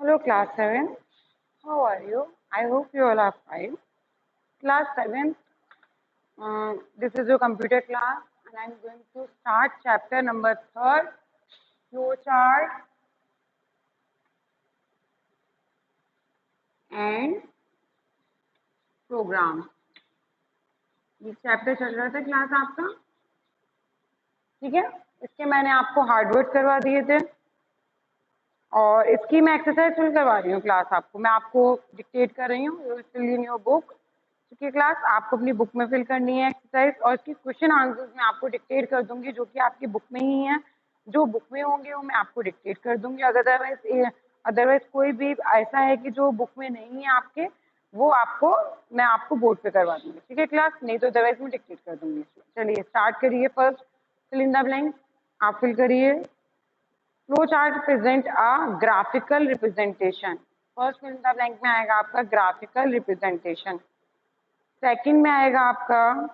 Hello, class 7. How are you? I hope you all are fine. Class 7, this is your computer class, and I'm going to start chapter number 3, flowchart and program. ये chapter चल रहा था class आपका, ठीक है। इसके मैंने आपको हार्डवर्ड करवा दिए थे और इसकी मैं एक्सरसाइज फिल करवा रही हूँ क्लास आपको। मैं आपको डिक्टेट कर रही हूँ, you will fill in your book. ठीक है क्लास, आपको अपनी बुक में फिल करनी है एक्सरसाइज, और इसकी क्वेश्चन आंसर्स मैं आपको डिक्टेट कर दूंगी जो कि आपकी बुक में ही है। जो बुक में होंगे वो मैं आपको डिक्टेट कर दूंगी। अदरवाइज कोई भी ऐसा है कि जो बुक में नहीं है आपके, वो मैं आपको बोर्ड पे करवा दूंगी। ठीक है क्लास, नहीं तो अदरवाइज मैं डिक्टेट कर दूंगी। चलिए स्टार्ट करिए। First fill in the blank, आप फिल करिए। Flow chart present a graphical representation. First fill in the blank में आएगा आपका ग्राफिकल रिप्रेजेंटेशन। सेकंड में आएगा आपका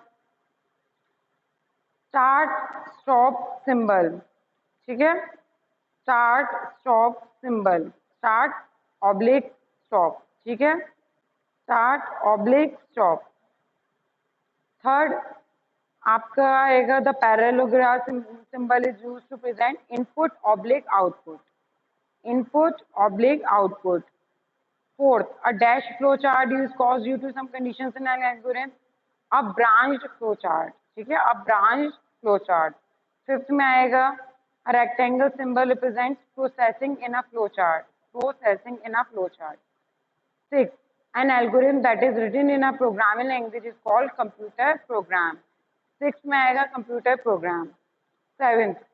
स्टार्ट स्टॉप सिंबल। ठीक है, start stop symbol, start oblique stop. ठीक है, स्टार्ट ऑब्लिक स्टॉप। थर्ड आपका आएगा the parallelogram symbol is used to present input oblique output, input oblique output. Fourth, a dash flow chart is caused due to some conditions in an algorithm. A branched flow chart, ठीक है, a branched flow chart. Fifth में आएगा a rectangle symbol represents processing in a flow chart, processing in a flow chart. Sixth, an algorithm that is written in a programming language is called computer program. Sixth में आएगा computer program. Seventh,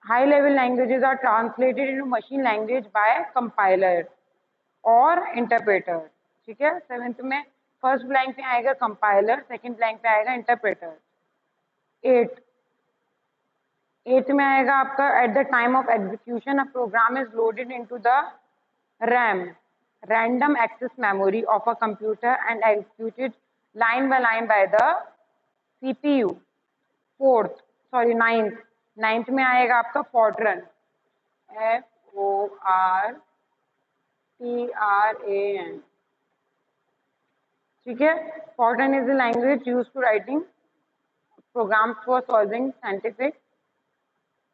high level languages are translated into machine language by compiler और interpreter. ठीक है, seventh में first blank पे आएगा compiler, second blank पे आएगा इंटरप्रेटर। एट में आएगा आपका at the time of execution a program is loaded into the RAM, random access memory of a computer and executed line by line by the CPU. Ninth में आएगा आपका Fortran, FORTRAN। ठीक है, Fortran is the language used to writing programs for solving scientific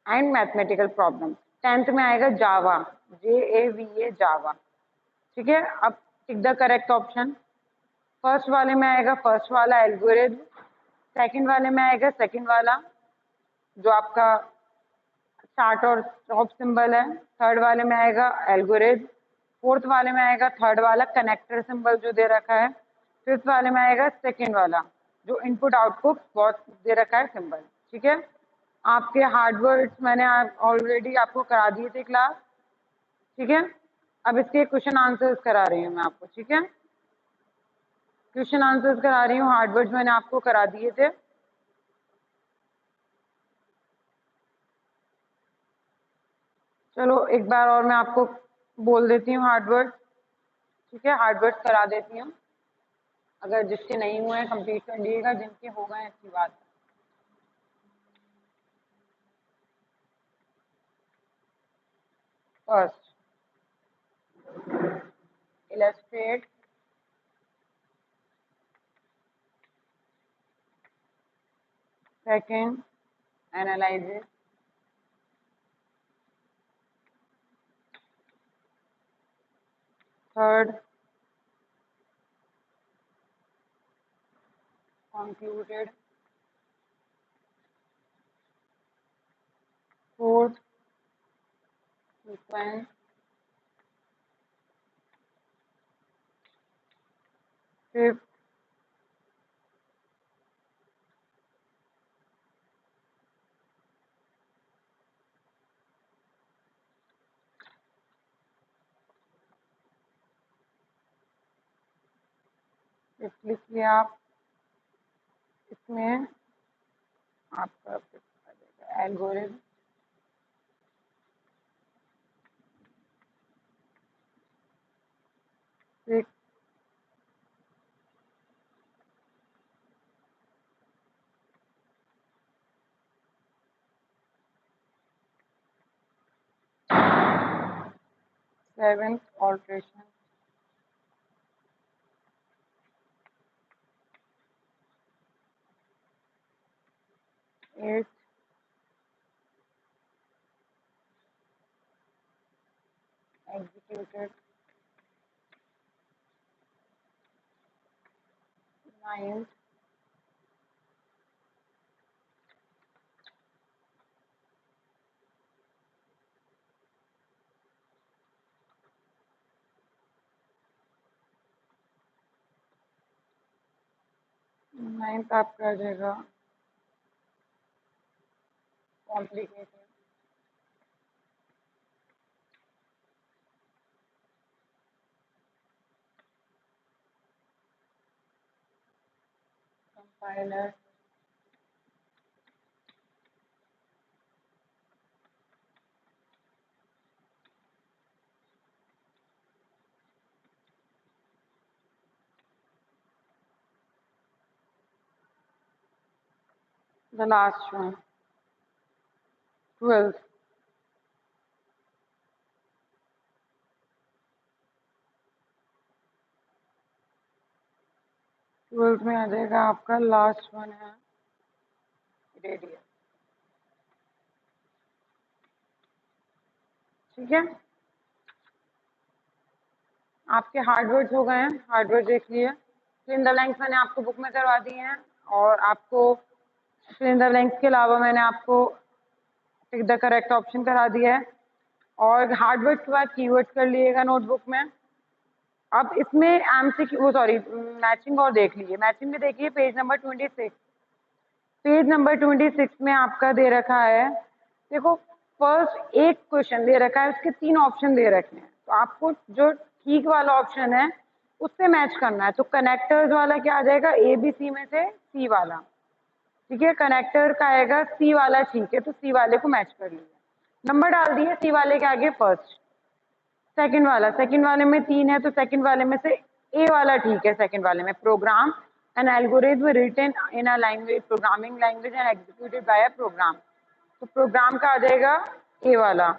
and mathematical problems. 10th में आएगा Java, JAVA, Java. ठीक है, अब tick the correct option. First वाले में आएगा फर्स्ट वाला एल्गोरिथम, सेकंड वाले में आएगा सेकंड वाला जो आपका स्टार्ट और स्टॉप सिंबल है, थर्ड वाले में आएगा एल्गोरिथम, फोर्थ वाले में आएगा थर्ड वाला कनेक्टर सिंबल जो दे रखा है, फिफ्थ वाले में आएगा सेकंड वाला जो इनपुट आउटपुट बहुत दे रखा है सिंबल। ठीक है, आपके हार्डवर्ड्स मैंने ऑलरेडी आपको करा दिए थे क्लास। ठीक है, अब इसके क्वेश्चन आंसर्स करा रही हूँ मैं आपको। ठीक है, क्वेश्चन आंसर्स करा रही हूँ, हार्डवर्ड्स मैंने आपको करा दिए थे। चलो एक बार और मैं आपको बोल देती हूँ हार्डवर्ड। ठीक है, हार्डवर्ड करा देती हूँ, अगर जिसके नहीं हुए हैं कंप्लीट कर लीजिएगा, जिनके हो गए अच्छी बात है। First, illustrate second, analyze third, concluded, fourth, sequence, fifth, लिख लिया आप। इसमें आपका algorithm, six, 7th alteration, 8th, executed, 9th, आपका आ जाएगा complicated, compiler, the last one, 12th, 12th में आ जाएगा आपका लास्ट वन है रेडियस। ठीक है, आपके हार्डवर्ड्स हो गए हैं, हार्डवर्ड देख लिए। फिल इन द ब्लैंक्स मैंने आपको बुक में करवा दिए हैं, और आपको फिल इन द ब्लैंक्स के अलावा मैंने आपको टिक द करेक्ट ऑप्शन करा दिया है, और हार्डवर्ड्स के बाद कीवर्ड्स कर लिएगा नोटबुक में। अब इसमें एमसीक्यू, वो सॉरी, मैचिंग और देख लीजिए। मैचिंग में देखिए पेज नंबर 26, पेज नंबर 26 में आपका दे रखा है, देखो फर्स्ट एक क्वेश्चन दे रखा है, उसके 3 ऑप्शन दे रखे हैं, तो आपको जो ठीक वाला ऑप्शन है उससे मैच करना है। तो कनेक्टर्स वाला क्या आ जाएगा, ए बी सी में से सी वाला। ठीक है, कनेक्टर का आएगा सी वाला, ठीक है, तो सी वाले को मैच कर लिया, नंबर डाल दिए सी वाले के आगे फर्स्ट। सेकंड वाला, सेकंड वाले में 3 है, तो सेकंड वाले में से ए वाला ठीक है। सेकंड वाले में program an algorithm written in a language, programming language and executed by a program, तो प्रोग्राम का आ जाएगा ए वाला,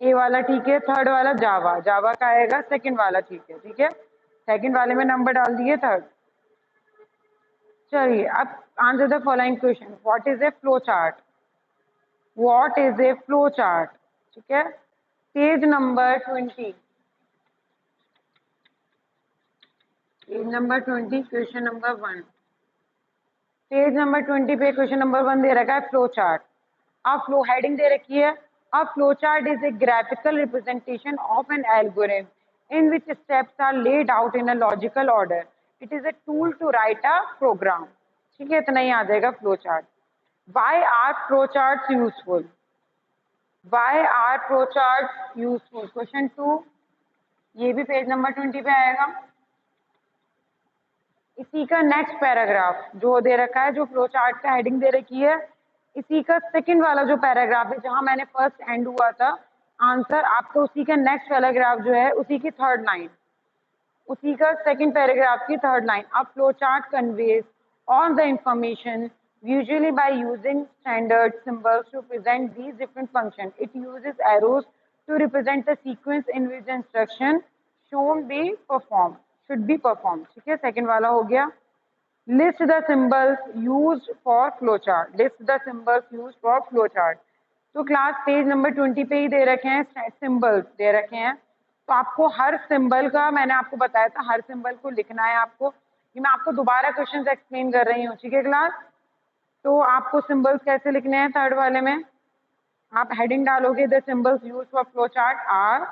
ए वाला ठीक है। थर्ड वाला जावा, जावा का आएगा सेकंड वाला, ठीक है, ठीक है, सेकंड वाले में नंबर डाल दिए थर्ड। चलिए अब answer the following question, what is A flow chart, what is A flow chart. ठीक है, page number 20, page number 20 question number 1, page number 20 पे क्वेश्चन नंबर 1 दे रखा है फ्लो चार्ट। अब फ्लो हेडिंग दे रखी है, a flow chart is a graphical representation of an algorithm in which steps are laid out in a logical order. It is a tool to write a program. ठीक है, इतना ही आ जाएगा flow chart. Why are flow charts useful? Why are flow charts useful? Question 2, ये भी page number 20 पे आएगा। इसी का नेक्स्ट पैराग्राफ जो दे रखा है, जो फ्लो चार्ट का हेडिंग दे रखी है, इसी का सेकंड वाला जो पैराग्राफ है, जहां मैंने फर्स्ट एंड हुआ था आंसर, आपको उसी का नेक्स्ट पैराग्राफ जो है उसी की थर्ड लाइन, उसी का सेकंड पैराग्राफ की थर्ड लाइन। अब flow chart conveys all the information usually by using standard symbols to present these different functions. It uses arrows to represent the sequence in which the instruction shown be performed, should be performed. ठीक है, second वाला हो गया। List the symbols used for flowchart. List the symbols used for flowchart. तो class page number 20 पे ही दे रखे हैं, symbols दे रखे हैं, तो आपको हर सिंबल का, मैंने आपको बताया था हर सिंबल को लिखना है आपको। ये मैं आपको दोबारा क्वेश्चन एक्सप्लेन कर रही हूँ, ठीक है क्लास। तो आपको सिंबल्स कैसे लिखने हैं, थर्ड वाले में आप हेडिंग डालोगे, the symbols used for flow chart are,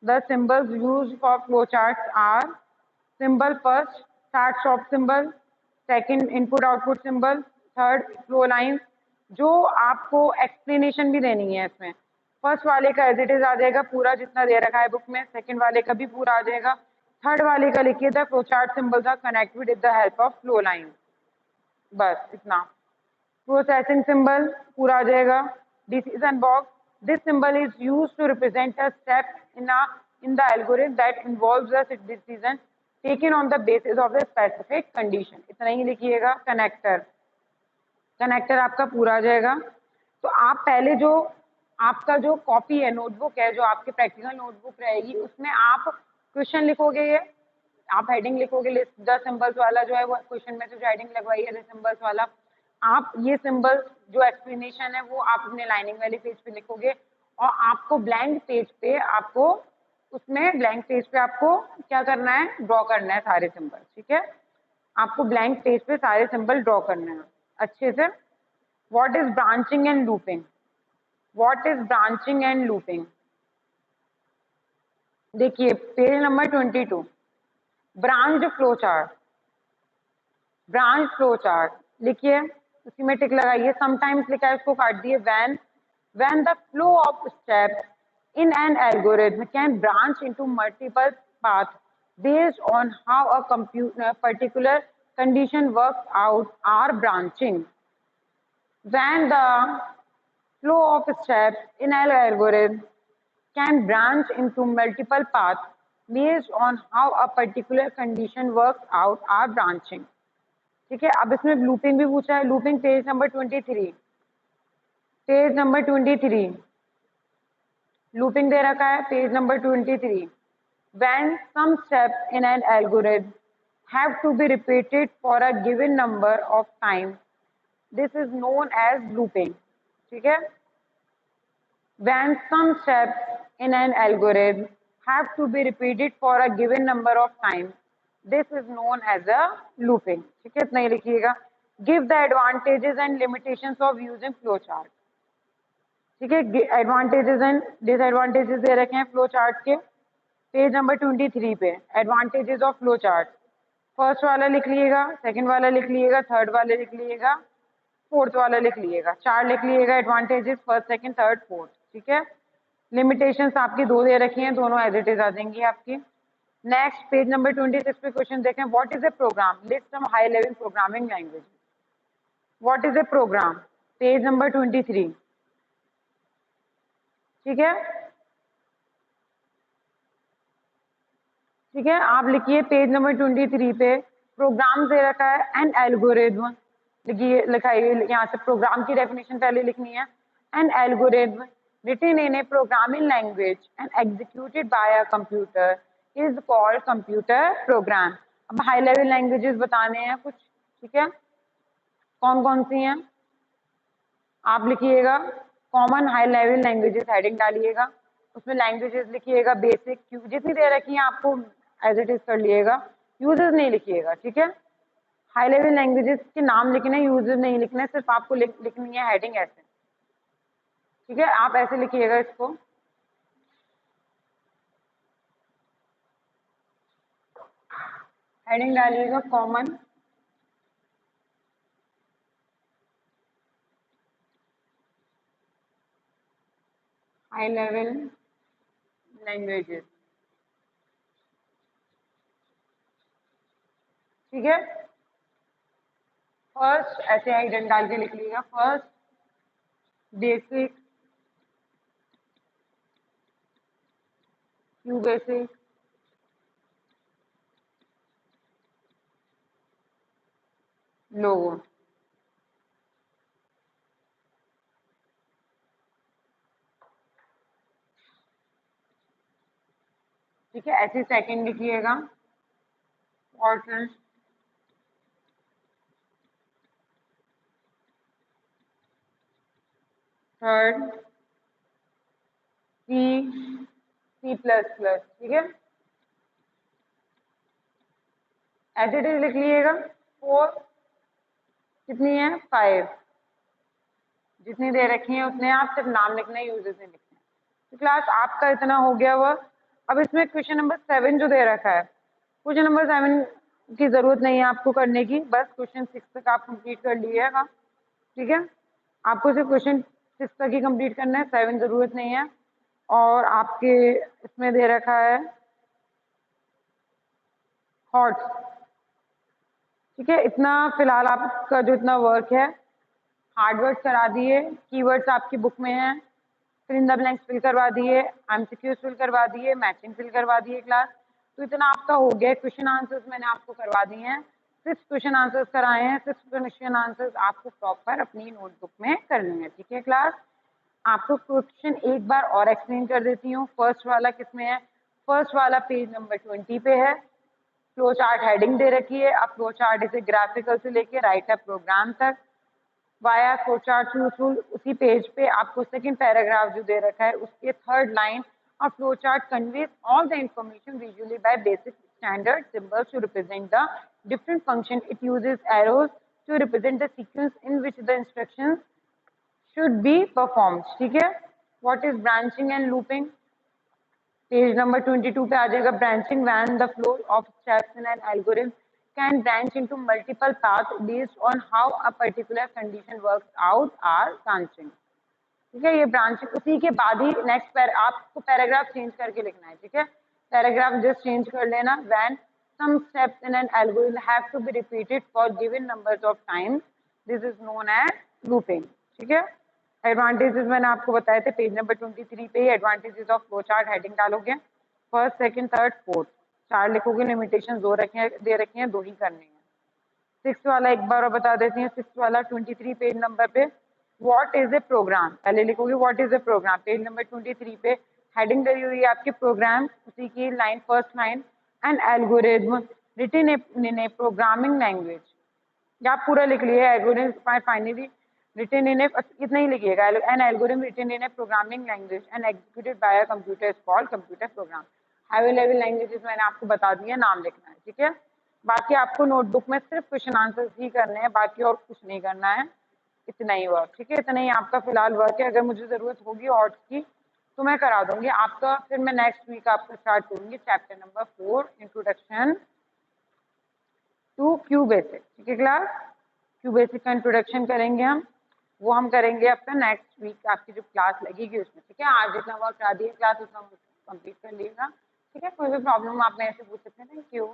the symbols used for flow chart are, symbol first start stop symbol, second input output symbol, third flow line. जो आपको एक्सप्लेनेशन भी देनी है इसमें, फर्स्ट वाले का एज इट इज आ जाएगा पूरा जितना दे रखा है बुक में, सेकंड वाले का भी पूरा आ जाएगा, थर्ड वाले का लिखिए the flow chart symbols are connected with the help of flow line, बस इतना। प्रोसेसिंग सिंबल पूरा आ जाएगा। Decision box, this symbol is used to represent a step in the algorithm that involves a decision taken on the basis of the specific condition. इतना ही लिखिएगा। Connector, connector आपका पूरा आ जाएगा। तो आप पहले जो आपका जो कॉपी है, नोटबुक है, जो आपकी प्रैक्टिकल नोटबुक रहेगी, उसमें आप क्वेश्चन लिखोगे, ये आप हेडिंग लिखोगे लिस्ट द सिंबल्स वाला जो है वो क्वेश्चन में जो हेडिंग लगवाई है सिंबल्स वाला, आप ये सिंबल्स जो एक्सप्लेनेशन है वो आप अपने लाइनिंग वाले पेज पे लिखोगे और आपको ब्लैंक पेज पे आपको उसमें ब्लैंक पेज पे आपको क्या करना है, ड्रॉ करना है सारे सिंबल। ठीक है, आपको ब्लैंक पेज पे सारे सिंबल ड्रॉ करना है अच्छे से। What is branching and looping? What is branching and looping? देखिए page number 22, branch flow chart. Branch flow chart लिखिए, उसी में टिक लगाइए। समटाइम्स लिखा है, उसको काट दिए। when the flow of steps in an algorithm can branch into multiple paths based on how a particular condition works out are branching. When the flow of steps in an algorithm can branch into multiple paths based on how a particular condition works out are branching. ठीक है, अब इसमें looping भी पूछा है। Looping page number 23, page number 23 looping दे रखा है, page number 23। When some steps in an algorithm have to be repeated for a given number of times, this is known as looping. ठीक है, when some steps in an algorithm have to be repeated for a given number of times, this is known as a looping. ठीक है, इतना ही लिखिएगा। Give the advantages and limitations of using flowchart. ठीक है, advantages and disadvantages दे रखे हैं flow chart के, पेज नंबर 23 पे। Advantages of flow chart, first वाला लिख लीजिएगा, सेकंड वाला लिख लीजिएगा, थर्ड वाला लिख लीजिएगा, फोर्थ वाला लिख लीजिएगा। चार लिख लीजिएगा advantages, first second third fourth. ठीक है, लिमिटेशंस आपकी दो दे रखी हैं, दोनों एज इट इज आ जाएंगी आपकी। नेक्स्ट पेज नंबर 26 पे क्वेश्चन देखें। What is a program? List some high level programming language. What is a program? Page number 23। ठीक है, ठीक है, आप लिखिए पेज नंबर 23 पे प्रोग्राम दे रखा है एन एल्गोरिथम। लिखिए, लिखाइए, यहाँ से प्रोग्राम की डेफिनेशन पहले लिखनी है। An algorithm written in a programming language and executed by a computer is called computer program। अब हाई लेवल लैंग्वेजेस बताने हैं कुछ। ठीक है, कौन कौन सी हैं आप लिखिएगा। Common high level languages heading डालिएगा, उसमें लैंग्वेजेस लिखिएगा बेसिक, क्योंकि जितनी दे रखी है आपको एज इट इज कर लिएगा, यूजर्स नहीं लिखिएगा। ठीक है, हाई लेवल लैंग्वेजेस के नाम लिखने, यूजर नहीं लिखने, सिर्फ आपको लिखनी है हेडिंग ऐसे। ठीक है, आप ऐसे लिखिएगा इसको। हेडिंग डालिएगा कॉमन हाई लेवल लैंग्वेजेस। ठीक है, फर्स्ट ऐसे हेडिंग डाल के लिख लीजिएगा। First basic, Q basic, logo. ठीक है, ऐसे सेकंड लिखिएगा important, third C plus plus. ठीक है, एज इट इज लिख लीजिएगा। फोर कितनी है? 5। जितनी दे रखी है उतने आप सिर्फ नाम लिखना है, यूजर्स नहीं लिखना है। तो क्लास आपका इतना हो गया हुआ। अब इसमें क्वेश्चन नंबर 7 जो दे रखा है, क्वेश्चन नंबर 7 की जरूरत नहीं है आपको करने की, बस क्वेश्चन 6 तक आप कंप्लीट कर लीजिएगा। ठीक है, आपको सिर्फ क्वेश्चन 6 तक ही कंप्लीट करना है, 7 जरूरत नहीं है। और आपके इसमें दे रखा है हॉट्स। ठीक है, इतना फिलहाल आपका जो इतना वर्क है, हार्डवर्क करा दिए, कीवर्ड्स आपकी बुक में हैं, fill in the blanks fill करवा दिए, एमसीक्यूज फिल करवा दिए, मैचिंग फिल करवा दिए क्लास। तो इतना आपका हो गया। क्वेश्चन आंसर्स मैंने आपको करवा दिए हैं, 6 क्वेश्चन आंसर्स कराए हैं। 6 क्वेश्चन आंसर्स आपको प्रॉपर अपनी नोटबुक में करने हैं। ठीक है क्लास, आपको क्वेश्चन एक बार और एक्सप्लेन कर देती हूँ। फर्स्ट वाला किसमें है? फर्स्ट वाला पेज नंबर 20 पे है। फ्लो चार्ट हेडिंग दे रखी है। अब फ्लो चार्ट इसे ग्राफिकल से लेके राइट अप प्रोग्राम तक वाया फ्लो चार्ट यूजफुल। उसी पेज पे आपको सेकंड पैराग्राफ जो दे रखा है उसके third line, a flow chart conveys all the information visually by basic standard symbols to represent the different function. It uses arrows to represent the sequence in which the instructions should be performed. ठीक है? What is branching and looping? Page number 22 पे आ जाएगा। Branching when the flow of steps in an algorithm can branch into multiple path based on how a particular condition works out are branching. ठीक है, ये branching. उसी के बाद ही नेक्स्ट आपको पैराग्राफ चेंज करके लिखना है। ठीक है, पैराग्राफ जस्ट चेंज कर लेना। When some steps in an algorithm have to be repeated for given numbers of times, this is known as looping. ठीक है, एडवांटेजेस मैंने आपको बताए थे पेज नंबर 23 पे ही। Advantages of flow chart heading डालोगे, फर्स्ट सेकंड थर्ड फोर्थ चार लिखोगे। लिमिटेशन दे रखी हैं, दो ही करनी है। सिक्स वाला एक बार और बता देती हैं। सिक्स वाला 23 पेज नंबर पे व्हाट इज ए प्रोग्राम पहले लिखोगे। What is a program page number 23 पे हेडिंग डली हुई है आपकी प्रोग्राम। उसी की line first line, an algorithm written in a programming language. या आप पूरा लिख लिए algorithm finally written in a, इतना ही लिखिएगा। An algorithm written in a programming language and executed by a computer is called computer program. High level languages मैंने आपको बता दिया, नाम लिखना है। ठीक है, बाकी आपको नोटबुक में सिर्फ क्वेश्चन आंसर्स ही करने हैं, बाकी और कुछ नहीं करना है। इतना ही वर्क। ठीक है, इतना ही आपका फिलहाल वर्क है। अगर मुझे जरूरत होगी और की तो मैं करा दूंगी आपका। फिर मैं नेक्स्ट वीक आपका स्टार्ट करूंगी chapter number 4 introduction to Q basic. ठीक है क्लास, क्यू बेसिक का इंट्रोडक्शन करेंगे हम। वो हम करेंगे अपना नेक्स्ट वीक आपकी जो क्लास लगेगी उसमें। ठीक है, आज जितना वर्क करा दिए क्लास उतना कंप्लीट कर लीजिएगा। ठीक है, कोई भी प्रॉब्लम आप मेरे से पूछ सकते हैं। Thank you.